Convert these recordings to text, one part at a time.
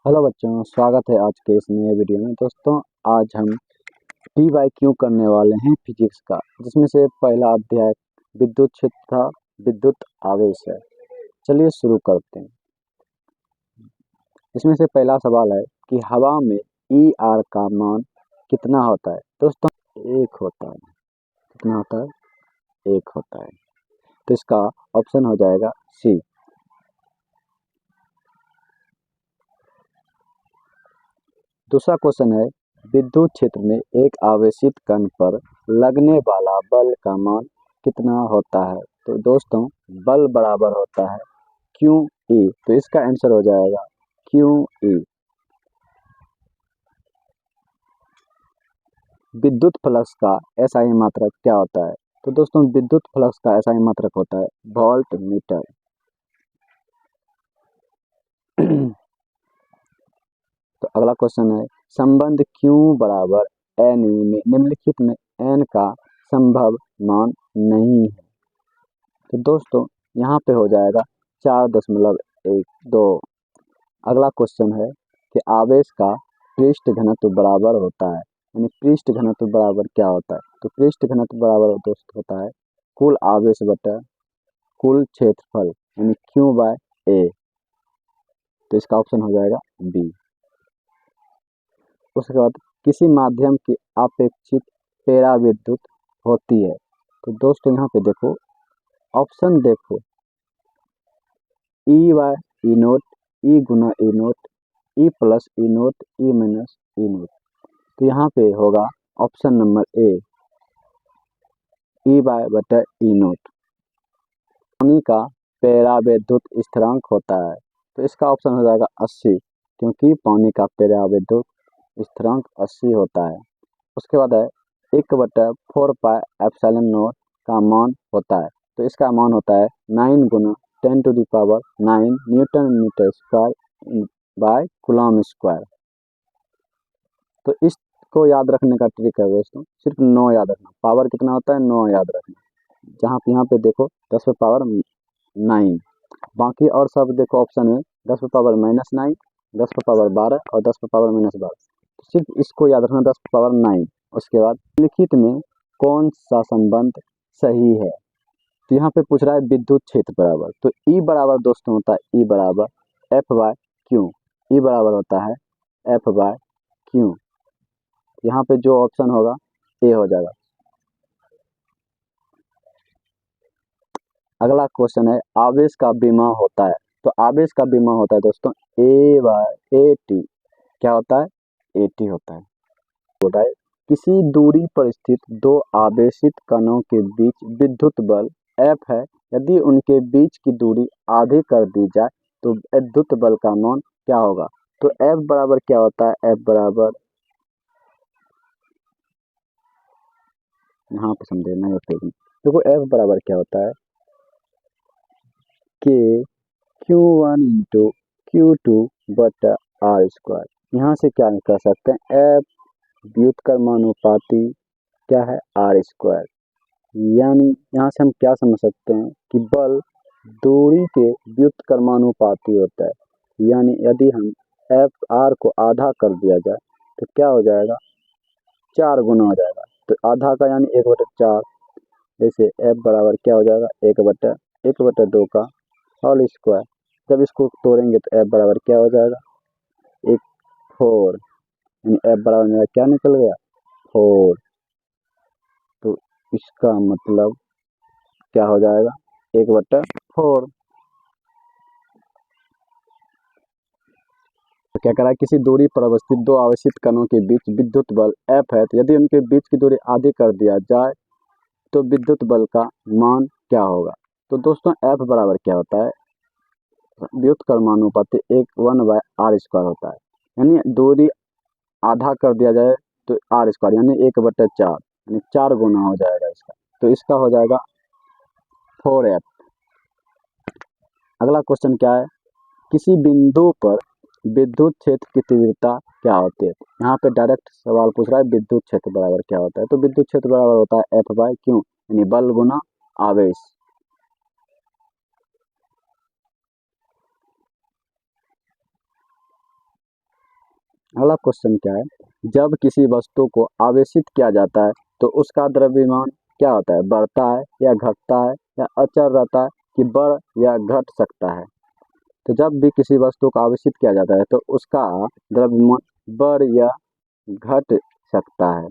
Hello बच्चों, स्वागत है आज के इस नए वीडियो में। दोस्तों, आज हम पी बाई क्यू करने वाले हैं फिजिक्स का, जिसमें से पहला अध्याय विद्युत क्षेत्र था, विद्युत आवेश है। चलिए शुरू करते हैं। इसमें से पहला सवाल है कि हवा में ई आर का मान कितना होता है। दोस्तों, एक होता है। कितना होता है? एक होता है। तो इसका ऑप्शन हो जाएगा सी। दूसरा क्वेश्चन है, विद्युत क्षेत्र में एक आवेशित कण पर लगने वाला बल का मान कितना होता है। तो दोस्तों, बल बराबर होता है क्यू ई। तो इसका आंसर हो जाएगा क्यू ई। विद्युत फ्लक्स का एसआई मात्रक क्या होता है। तो दोस्तों, विद्युत फ्लक्स का एसआई मात्रक होता है वोल्ट मीटर। तो अगला क्वेश्चन है, संबंध क्यू बराबर एन में निम्नलिखित में एन का संभव मान नहीं है। तो दोस्तों, यहाँ पे हो जाएगा 4.12। अगला क्वेश्चन है कि आवेश का पृष्ठ घनत्व बराबर होता है, यानी पृष्ठ घनत्व बराबर क्या होता है। तो पृष्ठ घनत्व बराबर दोस्त होता है कुल आवेश बटा कुल क्षेत्रफल, यानी क्यू बाय ए। तो इसका ऑप्शन हो जाएगा बी। उसके बाद किसी माध्यम की अपेक्षित प्रेराविद्युत होती है। तो दोस्तों, यहाँ पे देखो, ऑप्शन देखो, ई बाय ई नोट, ई गुना ई नोट, ई प्लस ई नोट, ई माइनस ई नोट। तो यहाँ पे होगा option number A, E bye बटा ई नोट। पानी का प्रेराविद्युत स्थिरांक होता है। तो इसका ऑप्शन हो जाएगा 80, क्योंकि पानी का प्रेराविद्युत स्थिरांक 80 होता है। उसके बाद है 1/4 पाई एप्सिलॉन नॉट का मान होता है। तो इसका मान होता है 9 गुना 10⁹ newton metre square by coulomb square. तो इसको याद रखने का ट्रिक है दोस्तों, सिर्फ 9 याद रखना। पावर कितना होता है? 9 याद रखना। जहाँ पे यहाँ पे देखो 10⁻9, बाकी और सब देखो ऑप्शन में 10⁻−9, 10⁻12 और 10⁻−12। तो सिर्फ इसको याद रखना, 10⁻9। उसके बाद लिखित में कौन सा संबंध सही है। तो यहाँ पे पूछ रहा है विद्युत क्षेत्र बराबर। तो ई बराबर दोस्तों होता है ई बराबर एफ बाय क्यू। ई बराबर होता है एफ बाय क्यू। यहाँ पे जो ऑप्शन होगा ए हो जाएगा। अगला क्वेश्चन है, आवेश का विमा होता है। तो आवेश का विमा होता है दोस्तों ए बाय ए टी। क्या होता है? ए टी होता है। होता है किसी दूरी पर स्थित दो आवेशित कणों के बीच विद्युत बल एफ है। यदि उनके बीच की दूरी आधी कर दी जाए तो विद्युत बल का मान क्या होगा। तो एफ बराबर क्या होता है? एफ बराबर, यहाँ पे समझना है। देखो, एफ बराबर क्या होता है के Q1 इंटू Q2 बटा आर स्क्वायर। यहाँ से क्या कर सकते हैं? एफ व्युत्क्रमानुपाती क्या है? R square. यानी यहाँ से हम क्या समझ सकते हैं कि बल दूरी के व्युत्क्रमानुपाती होता है। यानी यदि हम एफ आर को आधा कर दिया जाए तो क्या हो जाएगा? 4 गुना हो जाएगा। तो आधा का यानी 1/4। जैसे एफ बराबर क्या हो जाएगा? 1/2 का होल स्क्वायर। जब इसको तोड़ेंगे तो एफ बराबर क्या हो जाएगा? 4। यानी एफ बराबर मेरा क्या निकल गया? 4। तो इसका मतलब क्या हो जाएगा? 1/4। तो क्या करा है, किसी दूरी पर अवस्थित दो आवेशित कणों के बीच विद्युत बल एफ है। तो यदि उनके बीच की दूरी आधी कर दिया जाए तो विद्युत बल का मान क्या होगा। तो दोस्तों, एफ बराबर क्या होता है? व्युत्क्रमानुपाती 1/r² होता है। यानी दूरी आधा कर दिया जाए तो आर स्क्वायर, यानी 1/4, यानी 4 गुना हो जाएगा इसका। तो इसका हो जाएगा 4f। अगला क्वेश्चन क्या है, किसी बिंदु पर विद्युत क्षेत्र की तीव्रता क्या होती है। यहाँ पे डायरेक्ट सवाल पूछ रहा है विद्युत क्षेत्र बराबर क्या होता है। तो विद्युत क्षेत्र बराबर होता है एफ बाय क्यू, यानी बल गुना आवेश। अगला क्वेश्चन क्या है, जब किसी वस्तु को आवेशित किया जाता है तो उसका द्रव्यमान क्या होता है, बढ़ता है या घटता है या अचर रहता है कि बढ़ या घट सकता है। तो जब भी किसी वस्तु को आवेशित किया जाता है तो उसका द्रव्यमान बढ़ या घट सकता है।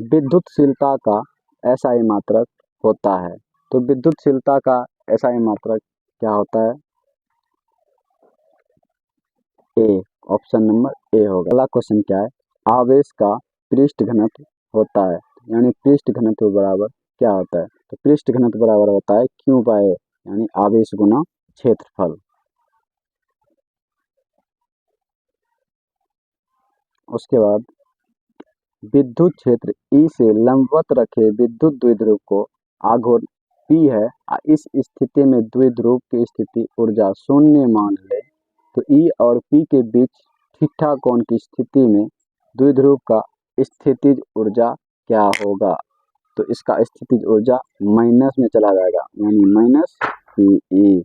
विद्युतशीलता का एसआई मात्रक होता है। तो विद्युतशीलता का एसआई मात्रक क्या होता है, ए, ऑप्शन नंबर ए होगा। अगला क्वेश्चन क्या है, आवेश का पृष्ठ घनत्व होता है, यानी पृष्ठ घनत्व बराबर क्या होता है, तो पृष्ठ घनत्व बराबर होता है क्यू बाय ए, यानी आवेश गुना क्षेत्रफल। उसके बाद विद्युत क्षेत्र ई से लंबवत रखे विद्युत द्विध्रुव को आघूर्ण पी है, इस स्थिति में द्विध्रुव की स्थिति ऊर्जा शून्य मान ले तो ई और पी के बीच थीटा कोण की स्थिति में द्विध्रुव का स्थितिज ऊर्जा क्या होगा, तो इसका स्थितिज ऊर्जा माइनस में चला जाएगा, यानी माइनस पी।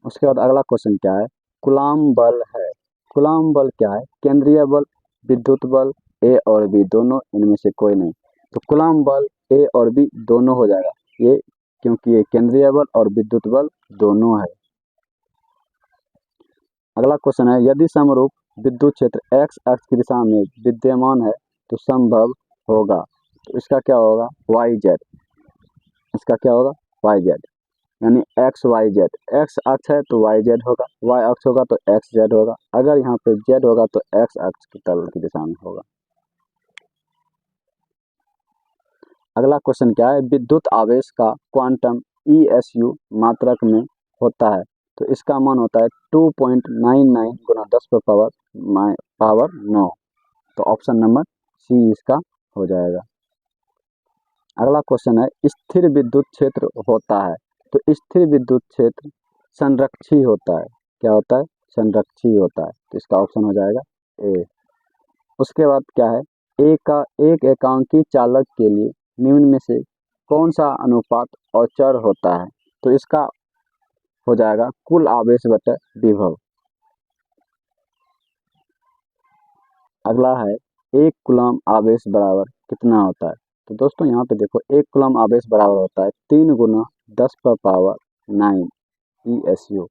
उसके बाद अगला क्वेश्चन क्या है, कूलाम बल है। कूलाम बल क्या है, केंद्रीय बल, विद्युत बल, ए और बी दोनों, इनमें से कोई नहीं। तो कूलाम बल ए और बी दोनों हो जाएगा ये, क्योंकि ये केंद्रीय बल और विद्युत बल दोनों है। अगला क्वेश्चन है, यदि समरूप विद्युत क्षेत्र एक्स अक्ष की दिशा में विद्यमान है तो संभव होगा, तो इसका क्या होगा, वाई जेड। इसका क्या होगा, वाई जेड, यानी एक्स वाई जेड। एक्स अक्ष है तो वाई जेड होगा, वाई अक्ष होगा तो एक्स जेड होगा, अगर यहाँ पे जेड होगा तो एक्स अक्ष की तल की दिशा में होगा। अगला क्वेश्चन क्या है, विद्युत आवेश का क्वांटम ESU मात्रक में होता है, तो इसका मान होता है 2.99 गुना 10 पावर 9। तो ऑप्शन नंबर सी इसका हो जाएगा। अगला क्वेश्चन है, स्थिर विद्युत क्षेत्र होता है, तो स्थिर विद्युत क्षेत्र संरक्षी होता है। क्या होता है, संरक्षी होता है, तो इसका ऑप्शन हो जाएगा ए। उसके बाद क्या है, एक एकांकी चालक के लिए निम्न में से कौन सा अनुपात अचर होता है, तो इसका हो जाएगा कुल आवेश बटा विभव। अगला है, एक कूलम आवेश बराबर कितना होता है, तो दोस्तों यहाँ पे देखो, एक कूलम आवेश बराबर होता है 3 गुना 10 पर पावर 9 ESU।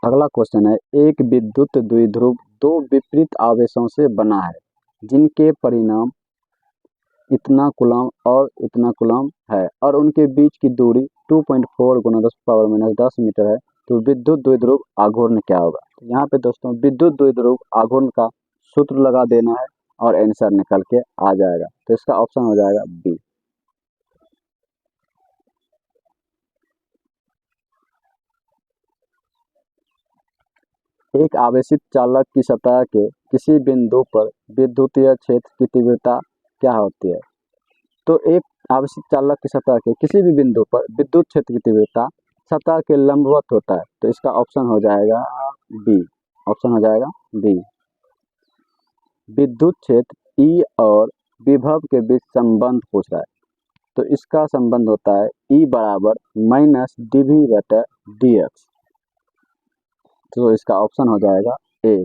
अगला क्वेश्चन है, एक विद्युत द्विध्रुव दो विपरीत आवेशों से बना है जिनके परिणाम इतना कूलम और इतना कूलम है और उनके बीच की दूरी 2.4 गुना 10 पावर माइनस 10 मीटर है, तो विद्युत द्विध्रुव आघूर्ण क्या होगा। तो यहाँ पे दोस्तों विद्युत द्विध्रुव आघूर्ण का सूत्र लगा देना है और आंसर निकल के आ जाएगा, तो इसका ऑप्शन हो जाएगा बी। एक आवेशित चालक की सतह के किसी बिंदु पर विद्युतीय क्षेत्र की तीव्रता क्या होती है, तो एक आवेशित चालक की सतह के किसी भी बिंदु पर विद्युत क्षेत्र की तीव्रता सतह के लंबवत होता है, तो इसका ऑप्शन हो जाएगा बी। ऑप्शन हो जाएगा बी। विद्युत क्षेत्र ई और विभव के बीच संबंध पूछ रहा है, तो इसका संबंध होता है ई बराबर माइनस dv बटा dx, तो इसका ऑप्शन हो जाएगा ए।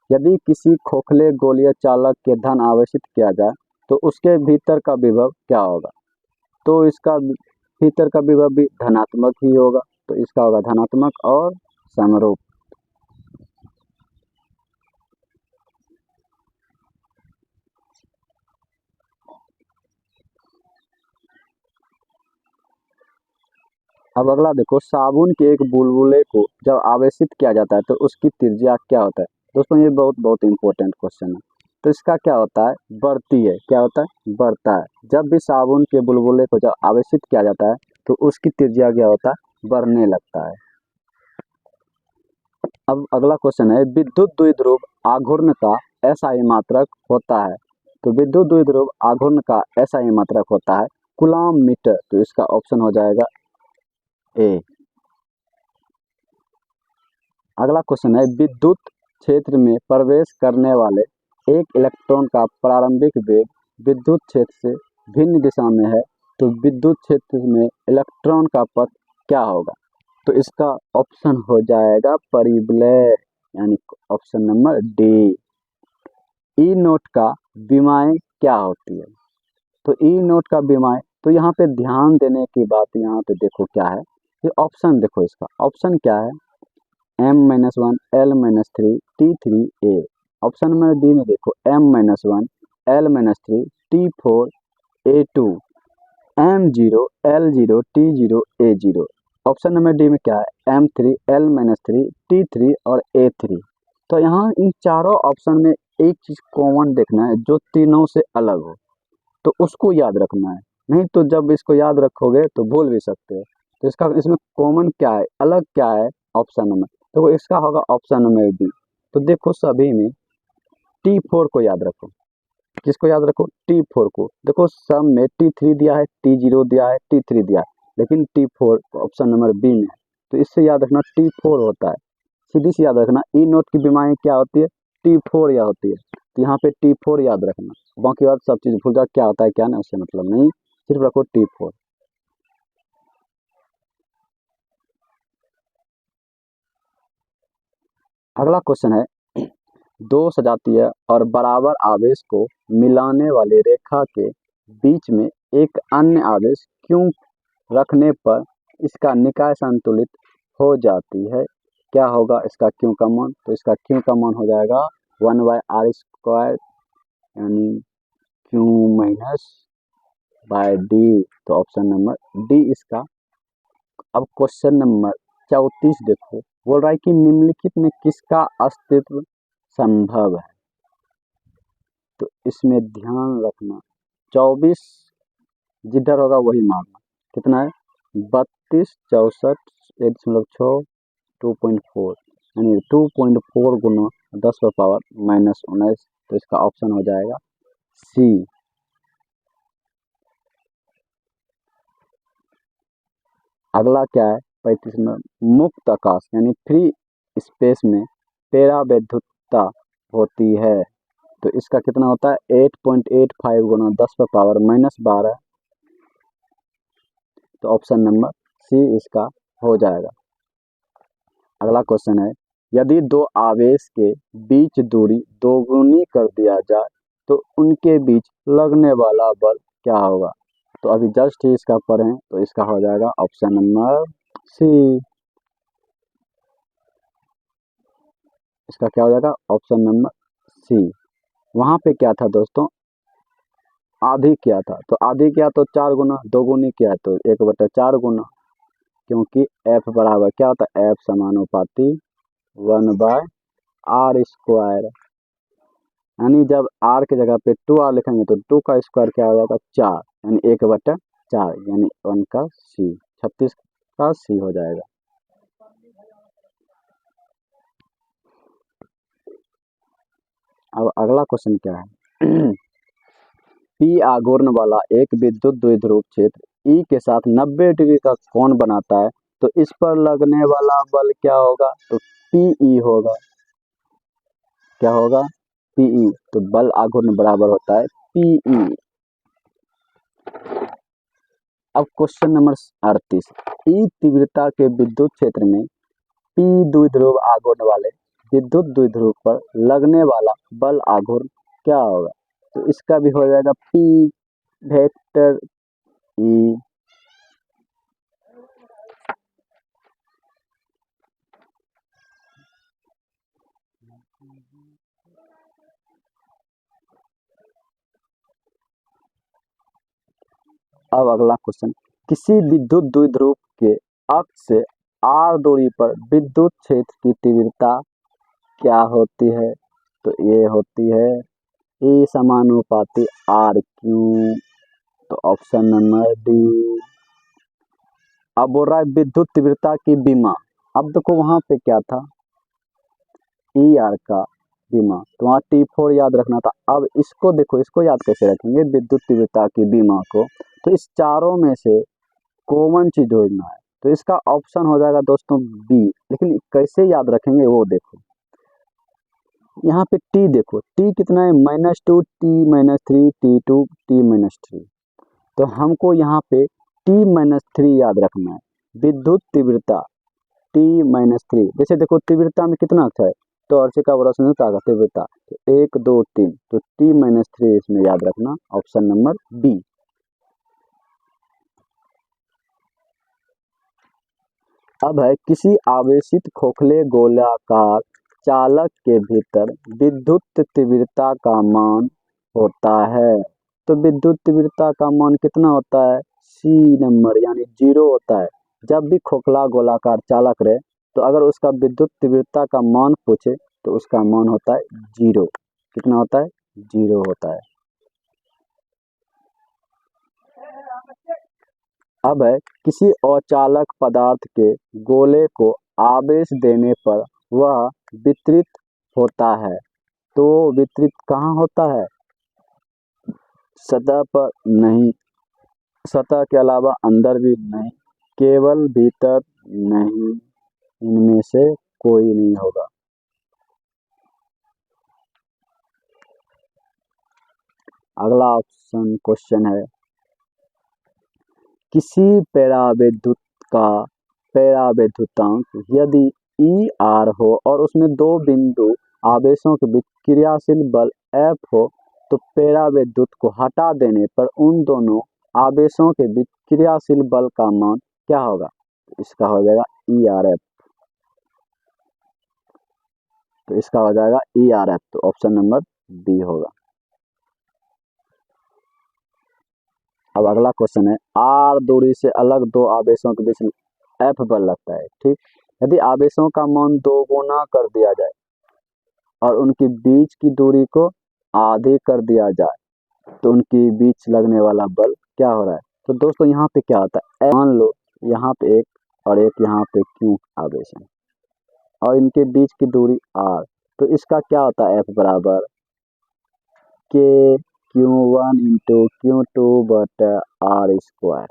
यदि किसी खोखले गोलीय चालक के धन आवेशित किया जाए तो उसके भीतर का विभव क्या होगा, तो इसका भीतर का विभव भी धनात्मक ही होगा, तो इसका होगा धनात्मक और समरूप। अब अगला देखो, साबुन के एक बुलबुले को जब आवेशित किया जाता है तो उसकी त्रिज्या क्या होता है। दोस्तों ये बहुत बहुत इंपॉर्टेंट क्वेश्चन है। तो इसका क्या होता है, बढ़ती है। क्या होता है, बढ़ता है। जब भी साबुन के बुलबुले को जब आवेशित किया जाता है तो उसकी त्रिज्या क्या होता है, बढ़ने लगता है। अब अगला क्वेश्चन है, विद्युत द्विध्रुव आघूर्ण का एसआई मात्रक होता है, तो विद्युत द्विध्रुव आघूर्ण का एसआई मात्रक होता है कूलम मीटर, तो इसका ऑप्शन हो जाएगा ए। अगला क्वेश्चन है, विद्युत क्षेत्र में प्रवेश करने वाले एक इलेक्ट्रॉन का प्रारंभिक वेग विद्युत क्षेत्र से भिन्न दिशा में है तो विद्युत क्षेत्र में इलेक्ट्रॉन का पथ क्या होगा? तो इसका ऑप्शन हो जाएगा परिवलय, यानी ऑप्शन नंबर डी। ई नोट का विमाएँ क्या होती है? तो ई नोट का विमाएँ, तो यहाँ पे ध्यान देने की बात यहाँ पे देखो क्या है, ये ऑप्शन देखो, इसका ऑप्शन क्या है, m-1 l-3 t3 a। Option number D में देखो m-1 l-3 t4 a2 m0 l0 t0 a0। Option number D में क्या है, m3 l-3 t3 और a3। तो यहाँ इन चारों ऑप्शन में एक चीज कॉमन देखना है जो तीनों से अलग हो, तो उसको याद रखना है, नहीं तो जब इसको याद रखोगे तो भूल भी सकते हो। तो इसका इसमें कॉमन क्या है, अलग क्या है, ऑप्शन नंबर, तो इसका होगा ऑप्शन नंबर बी। तो देखो सभी में T4 को याद रखो, किसको याद रखो, T4 को। देखो सब में T3 दिया है, T0 दिया है, T3 दिया है, लेकिन T4 ऑप्शन नंबर बी में है, तो इससे याद रखना T4 होता है। सीधी सी याद रखना, ई नोट की बीमारी क्या होती है, T4 या होती है, तो यहाँ पे T4 याद रखना, बाकी बात सब चीज भूल जाओ, क्या होता है क्या नहीं उससे मतलब नहीं, सिर्फ रखो T4। अगला क्वेश्चन है, दो सजातीय और बराबर आवेश को मिलाने वाली रेखा के बीच में एक अन्य आवेश क्यों रखने पर इसका निकाय संतुलित हो जाती है? क्या होगा इसका क्यों का मान? तो इसका क्यों का मान हो जाएगा 1/r², यानी क्यू माइनस बाय डी। तो ऑप्शन नंबर डी इसका। अब क्वेश्चन नंबर 34 देखो, बोल रहा है कि निम्नलिखित में किसका अस्तित्व संभव है? तो इसमें ध्यान रखना, 24 जिधर होगा वही मारना। कितना है, 32 64 1.6 2.4, यानी 2.4 गुना 10⁻⁻19। तो इसका ऑप्शन हो जाएगा सी। अगला क्या है, 35 में, मुक्त आकाश यानी फ्री स्पेस में परावैद्युतता होती है, तो इसका कितना होता है 8.85 गुना 10⁻⁻12। तो ऑप्शन नंबर सी इसका हो जाएगा। अगला क्वेश्चन है, यदि दो आवेश के बीच दूरी दोगुनी कर दिया जाए तो उनके बीच लगने वाला बल क्या होगा? तो अभी जस्ट ही इसका पढ़ें, तो इसका हो जाएगा ऑप्शन नंबर सी। इसका क्या हो जाएगा, ऑप्शन नंबर सी। वहां पे क्या था दोस्तों, आधी क्या था, तो आधी क्या तो 4 गुना, दोगुनी क्या तो 1/4 गुना, क्योंकि एफ बराबर क्या होता है, एफ समानुपाती 1/r², यानी जब r की जगह पे 2r लिखेंगे तो 2 का स्क्वायर क्या हो जाएगा 4, यानी 1/4, यानी 1 का सी, 36 का सी हो जाएगा। अब अगला क्वेश्चन क्या है, पी आघूर्ण वाला एक विद्युत द्विध्रुव क्षेत्र ई के साथ 90 डिग्री का कोण बनाता है, तो इस पर लगने वाला बल क्या होगा? तो पीई होगा। क्या होगा, पीई। तो बल आघूर्ण बराबर होता है पीई। अब क्वेश्चन नंबर 38, ई तीव्रता के विद्युत क्षेत्र में पी द्विध्रुव आघूर्ण वाले विद्युत द्विध्रुव पर लगने वाला बल आघूर्ण क्या होगा? तो इसका भी हो जाएगा पी वेक्टर ई। अब अगला क्वेश्चन, किसी विद्युत द्विध्रुव के अक्ष से r दूरी पर विद्युत क्षेत्र की तीव्रता क्या होती है? तो ये होती है E समानुपाती RQ। तो ऑप्शन नंबर डी। अब बोल रहा है विद्युत तीव्रता की विमा। अब देखो वहां पे क्या था, ER का विमा, तो वहाँ T4 याद रखना था। अब इसको देखो, इसको याद कैसे रखेंगे विद्युत तीव्रता की विमा को? तो इस चारों में से कॉमन चीज ढूंढना है, तो इसका ऑप्शन हो जाएगा दोस्तों बी। लेकिन कैसे याद रखेंगे वो देखो, यहाँ पे टी देखो, टी कितना है -2 t-3 t2 t-3। तो हमको यहाँ पे t-3 याद रखना है। विद्युत तीव्रता t-3, जैसे देखो तीव्रता में कितना है, तो अर्चे का रोशनी का तीव्रता तो 1 2 3, तो t-3 इसमें याद रखना, ऑप्शन नंबर बी। अब है किसी आवेशित खोखले गोलाकार चालक के भीतर विद्युत तीव्रता का मान होता है। तो विद्युत तीव्रता का मान कितना होता है, सी नंबर यानी 0 होता है। जब भी खोखला गोलाकार चालक रहे तो अगर उसका विद्युत तीव्रता का मान पूछे तो उसका मान होता है 0। कितना होता है, 0 होता है। अब है किसी अचालक पदार्थ के गोले को आवेश देने पर वह वितरित होता है। तो वितरित कहाँ होता है, सतह पर नहीं, सतह के अलावा अंदर भी नहीं, केवल भीतर नहीं, इनमें से कोई नहीं होगा। अगला ऑप्शन क्वेश्चन है, किसी परावैद्युत का परावैद्युतांक यदि ई आर हो और उसमें दो बिंदु आवेशों के बीच क्रियाशील बल एफ हो तो परावैद्युत को हटा देने पर उन दोनों आवेशों के बीच क्रियाशील बल का मान क्या होगा, इसका हो जाएगा ई आर एफ। तो इसका हो जाएगा ई आर एफ, तो ऑप्शन नंबर बी होगा। अब अगला क्वेश्चन है, आर दूरी से अलग दो आवेशों के बीच एफ बल लगता है, ठीक। यदि आवेशों का मान 2 गुना कर दिया जाए और उनके बीच की दूरी को आधे कर दिया जाए तो उनके बीच लगने वाला बल क्या हो रहा है। तो दोस्तों यहाँ पे क्या होता है, मान लो यहाँ पे एक और एक यहाँ पे क्यू आवेश है और इनके बीच की दूरी आर, तो इसका क्या होता है, एफ बराबर के Q1 इंटू Q2 बटा आर स्क्वायर।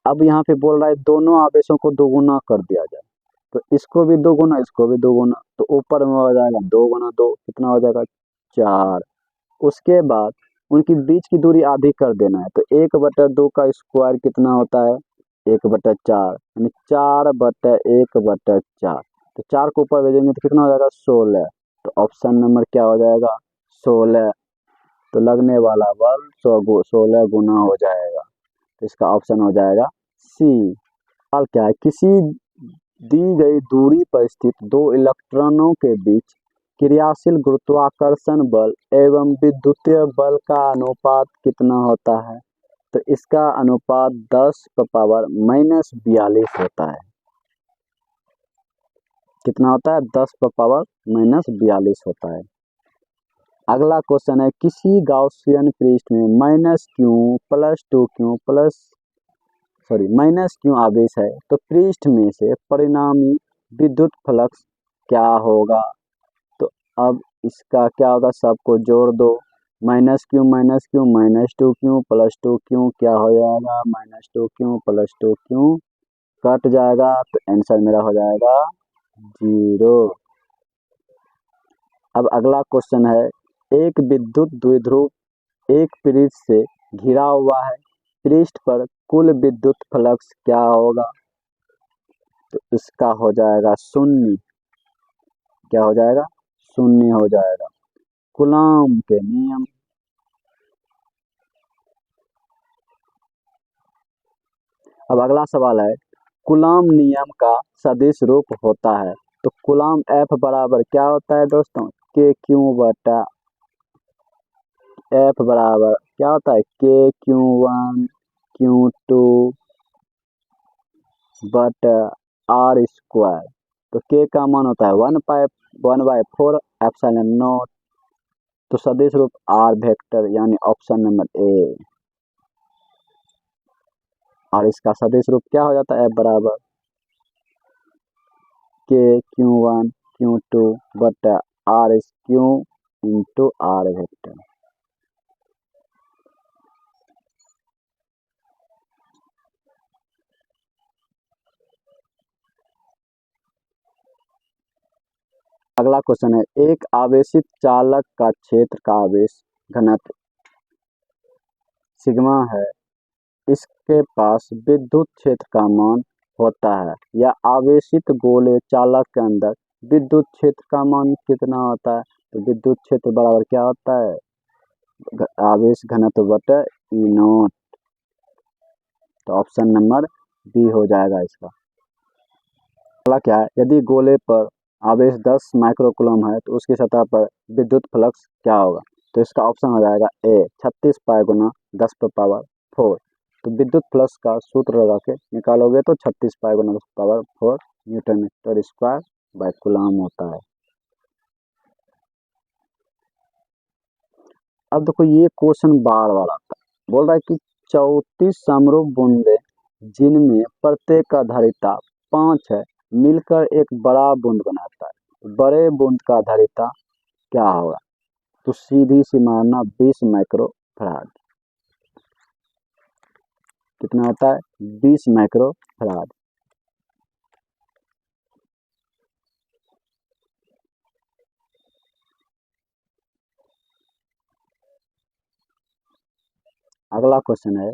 अब यहाँ पे बोल रहा है दोनों आवेशों को दोगुना कर दिया जाए, तो इसको भी दोगुना इसको भी दोगुना, तो ऊपर में हो जाएगा 2 गुना 2, कितना हो जाएगा 4। उसके बाद उनकी बीच की दूरी आधी कर देना है, तो 1/2 का स्क्वायर कितना होता है, 1/4 यानी 4/1/4। तो 4 को ऊपर भेजेंगे तो कितना हो जाएगा 16। तो ऑप्शन नंबर क्या हो जाएगा 16। तो लगने वाला बल 16 गुना हो जाएगा, तो इसका ऑप्शन हो जाएगा सी। सवाल क्या है, किसी दी गई दूरी पर स्थित दो इलेक्ट्रॉनों के बीच क्रियाशील गुरुत्वाकर्षण बल एवं विद्युतीय बल का अनुपात कितना होता है। तो इसका अनुपात 10⁻⁻42 होता है। कितना होता है, 10⁻⁻42 होता है। अगला क्वेश्चन है, किसी गाउसियन पृष्ठ में -q आवेश है तो पृष्ठ में से परिणामी विद्युत फ्लक्स क्या होगा। तो अब इसका क्या होगा, सबको जोड़ दो, -q -2q +2q क्या हो जाएगा, -2q +2q कट जाएगा, तो आंसर मेरा हो जाएगा 0। अब अगला क्वेश्चन है, एक विद्युत द्विध्रुव एक पृष्ठ से घिरा हुआ है, पृष्ठ पर कुल विद्युत फ्लक्स क्या होगा। तो इसका हो जाएगा 0। क्या हो जाएगा, 0 हो जाएगा, कूलॉम के नियम। अब अगला सवाल है, कूलॉम नियम का सदिश रूप होता है। तो कूलॉम एफ बराबर क्या होता है दोस्तों, के क्यू बटा एफ बराबर क्या होता है, के Q1 Q2 but are square. तो के का मान होता है 1/4 एप्सिलॉन नॉट। तो सदिश रूप आर वेक्टर यानी ऑप्शन नंबर ए, और इसका सदिश रूप क्या हो जाता है, एफ बराबर के Q1 Q2 but R Q into R vector. अगला क्वेश्चन है, एक आवेशित चालक का क्षेत्र का आवेश घनत्व सिग्मा है, इसके पास विद्युत क्षेत्र का मान होता है, या आवेशित गोले चालक के अंदर विद्युत क्षेत्र का मान कितना होता है? तो विद्युत क्षेत्र बराबर क्या होता है? आवेश घनत्व बटे ई नॉट। तो ऑप्शन नंबर बी हो जाएगा इसका। अगला क्या है, यदि गोले पर आवेश 10 माइक्रोकूलम है तो उसकी सतह पर विद्युत फ्लक्स क्या होगा? तो इसका ऑप्शन हो जाएगा ए 36 पाई गुना 10 पर पावर 4। तो विद्युत फ्लक्स का सूत्र लगा के निकालोगे तो 36 पाई गुना 10 power 4 newton metre square by coulomb होता है। अब देखो ये क्वेश्चन बार बार आता है, बोल रहा है कि 34 समरूप बूंदे जिनमें प्रत्येक का धारिता 5 है मिलकर एक बड़ा बूंद बनाता है, तो बड़े बूंद का धारिता क्या होगा? तो सीधी सी मारना 20 माइक्रोफैराड। कितना होता है? 20 माइक्रोफैराड। अगला क्वेश्चन है,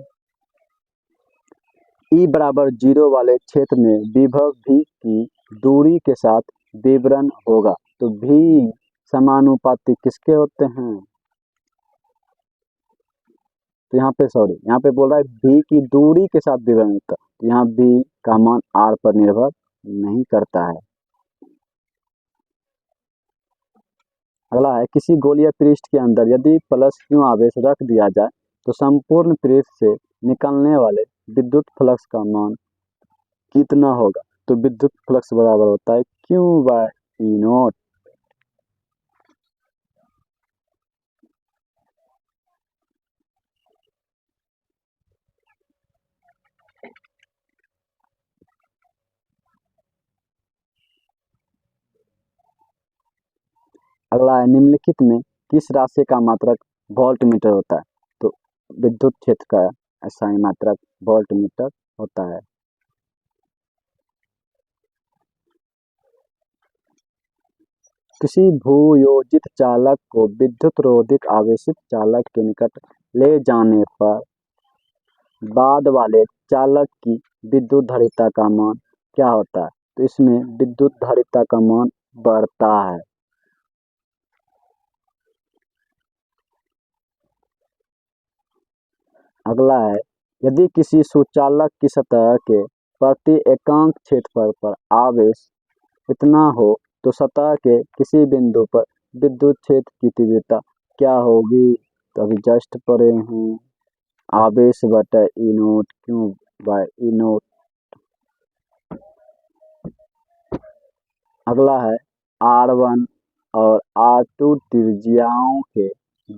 E बराबर 0 वाले क्षेत्र में विभव V की दूरी के साथ विवरण होगा, तो V समानुपाती किसके होते हैं? तो यहाँ पे बोल रहा है V की दूरी के साथ विवरण होता है, तो यहाँ V का मान R पर निर्भर नहीं करता है। अगला है, किसी गोलीय पृष्ठ के अंदर यदि प्लस Q आवेश रख दिया जाए तो संपूर्ण पृष्ठ से निकलने वाले विद्युत फ्लक्स का मान कितना होगा? तो विद्युत फ्लक्स बराबर होता है Q बाय ई नॉट। अगला है, निम्नलिखित में किस राशि का मात्रक वोल्ट मीटर होता है? तो विद्युत क्षेत्र का SI मात्रक वोल्ट मीटर होता है। किसी भूयोजित चालक को विद्युत रोधित आवेशित चालक के निकट ले जाने पर बाद वाले चालक की विद्युत धारिता का मान क्या होता है? तो इसमें विद्युत धारिता का मान बढ़ता है। अगला है, यदि किसी सुचालक की सतह के प्रति एकांक क्षेत्रफल पर आवेश इतना हो तो सतह के किसी बिंदु पर विद्युत क्षेत्र की तीव्रता क्या होगी? तो अभी जस्ट पढ़े हैं, आवेश बटा e naught Q by e naught. अगला है, R1 और R2 त्रिज्याओं के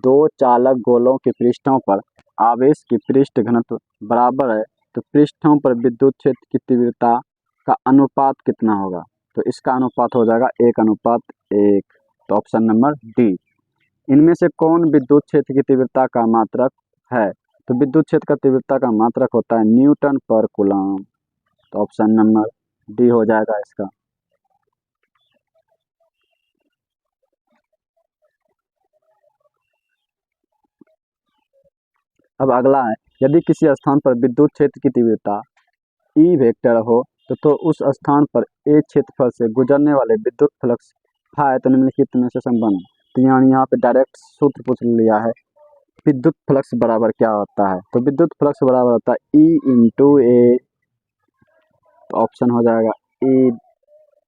दो चालक गोलों के पृष्ठों पर आवेश की पृष्ठ घनत्व बराबर है, तो पृष्ठों पर विद्युत क्षेत्र की तीव्रता का अनुपात कितना होगा? तो इसका अनुपात हो जाएगा 1:1। तो ऑप्शन नंबर डी। इनमें से कौन विद्युत क्षेत्र की तीव्रता का मात्रक है? तो विद्युत क्षेत्र का तीव्रता का मात्रक होता है न्यूटन पर कूलम। तो ऑप्शन नंबर डी हो जाएगा इसका। अब अगला है, यदि किसी स्थान पर विद्युत क्षेत्र की तीव्रता ई वेक्टर हो तो उस स्थान पर ए क्षेत्रफल से गुजरने वाले विद्युत फ्लक्स है, तो निम्नलिखित में से संबंध। तो यहाँ पे डायरेक्ट सूत्र पूछ लिया है, विद्युत फ्लक्स बराबर क्या होता है? तो विद्युत फ्लक्स बराबर होता है ई इंटू ए। तो ऑप्शन हो जाएगा E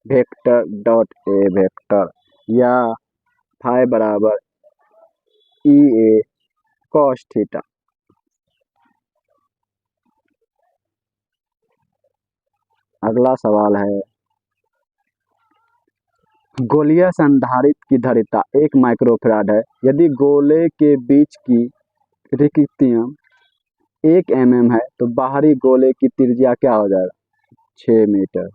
vector dot A vector, या फाई बराबर ई ए कॉस थीटा। अगला सवाल है, गोलीय संधारित्र की धारिता 1 माइक्रोफैराड है, यदि गोले के बीच की रिक्तियां 1 mm है तो बाहरी गोले की त्रिज्या क्या हो जाएगा? 6 मीटर।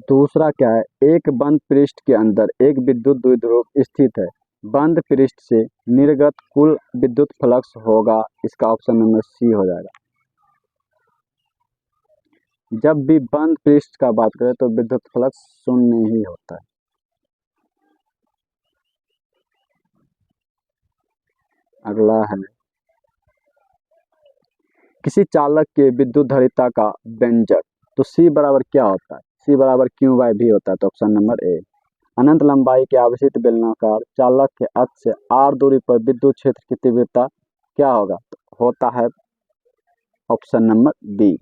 दूसरा क्या है, एक बंद पृष्ठ के अंदर एक विद्युत द्विध्रुव स्थित है, बंद पृष्ठ से निर्गत कुल विद्युत फ्लक्स होगा। इसका ऑप्शन नंबर सी हो जाएगा। जब भी बंद पृष्ठ का बात करें तो विद्युत फ्लक्स शून्य ही होता है। अगला है किसी चालक के विद्युत धारिता का व्यंजक। तो C बराबर क्या होता है? C बराबर Q बाय V होता है। तो ऑप्शन नंबर ए। अनंत लंबाई के आवेशित बेलनाकार चालक के अक्ष से r दूरी पर विद्युत क्षेत्र की तीव्रता क्या होगा? तो होता है ऑप्शन नंबर बी।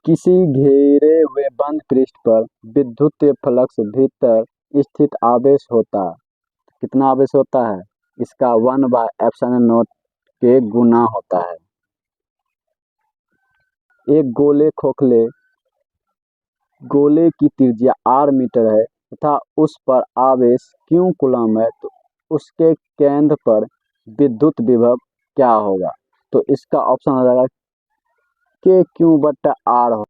किसी घेरे हुए बंद पृष्ठ पर विद्युत फ्लक्स भीतर स्थित आवेश होता है। कितना आवेश होता है? इसका 1/ε0 के गुना होता है। एक गोले की त्रिज्या r मीटर है तथा उस पर आवेश q कूलम है, तो उसके केंद्र पर विद्युत विभव क्या होगा? तो इसका ऑप्शन हो जाएगा k q/r।